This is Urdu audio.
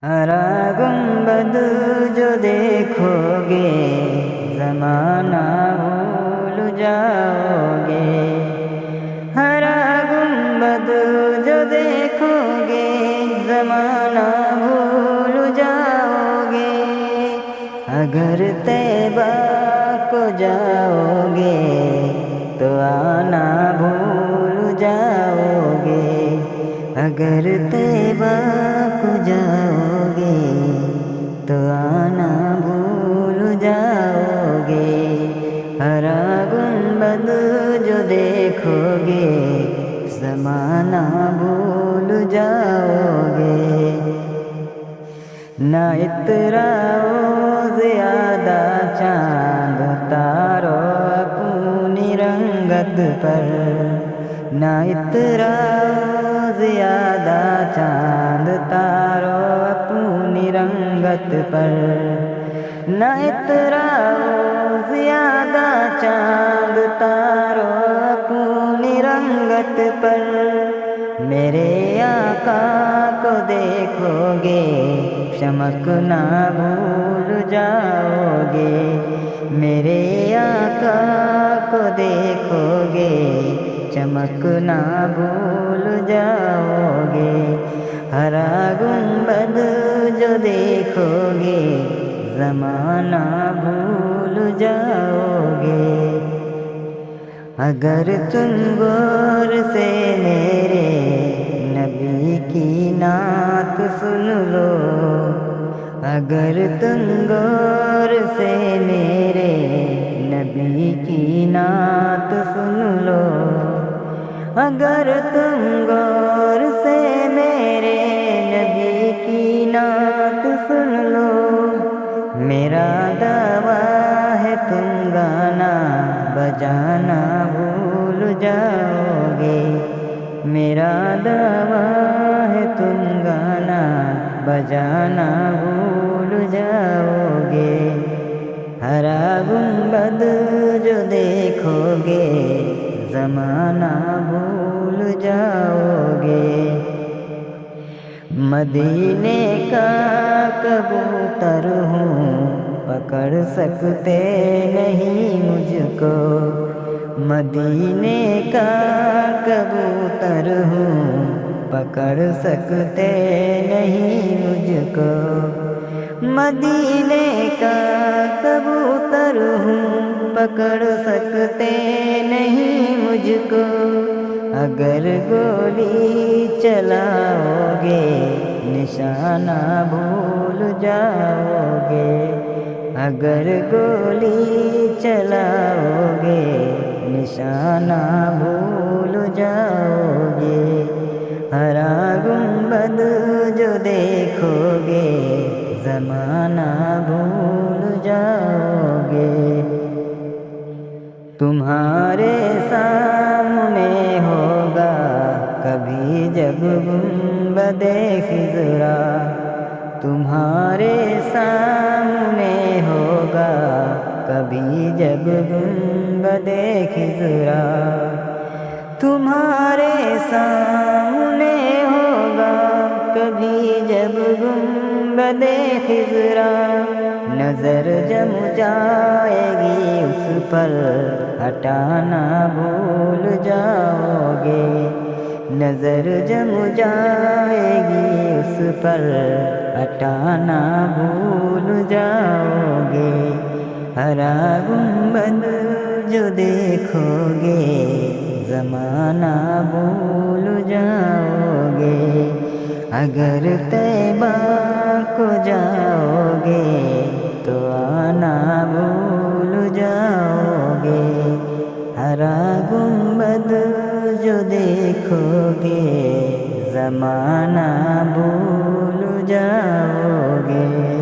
ہرا گنبد جو دیکھو گے زمانہ بھول جاؤ گے، ہرا گنبد جو دیکھو گے زمانہ بھول جاؤ گے، اگر طیبہ کو جاؤ گے تو آنا بھول جاؤ گے، اگر طیبہ کو جاؤ گے تو آنا بھول جاؤ گے، ہرا گنبد جو دیکھو گے زمانہ بھول جاؤ گے، نہ اتراؤ زیادہ چاند تارو اپنی رنگت پر، نہ اتراؤ زیادہ چاند تارو اپنی رنگت پر، نہ اتراؤ زیادہ چاند تارو اپنی رنگت پر، میرے آقا کو دیکھو گے چمکنا بھول جاؤ گے، میرے آقا کو دیکھو گے چمکنا بھول جاؤ گے، ہرا گنبد جو دیکھو گے زمانہ بھول جاؤ گے، اگر تم غور سے میرے نبی کی نعت سن لو، اگر تم غور سے میرے نبی کی نعت سن لو، اگر تم غور سے میرے نبی کی نعت سن لو، میرا دعویٰ ہے تم گانا بجانا بھول جاؤ گے، میرا دعویٰ ہے تم گانا بجانا بھول جاؤ گے، ہرا گنبد جو دیکھو گے زمانہ بھول جاؤ گے، مدینے کا کبوتر ہوں پکڑ سکتے نہیں مجھ کو، مدینے کا کبوتر ہوں پکڑ سکتے نہیں مجھ کو، مدینے کا کبوتر ہوں پکڑ سکتے نہیں مجھ کو، اگر گولی چلاؤ گے نشانہ بھول جاؤ گے، اگر گولی چلاؤ گے نشانہ بھول جاؤ گے، ہرا گنبد جو دیکھو گے زمانہ بھول جاؤ گے، تمہارے سامنے ہوگا کبھی جب گنبد خضرا، تمہارے سامنے ہوگا کبھی جب گنبد خضرا، تمہارے سامنے ہوگا کبھی جب گنبد خضرا، نظر جم جائے گی اس پر ہٹانا بھول جاؤ گے، نظر جم جائے گی اس پر ہٹانا بھول جاؤ گے، ہرا گنبد جو دیکھو گے زمانہ بھول جاؤ گے، اگر طیبہ کو جاؤ گے تو آنا بھول جاؤ گے، ہرا گنبد جو دیکھو گے زمانہ بھول جاؤ گے۔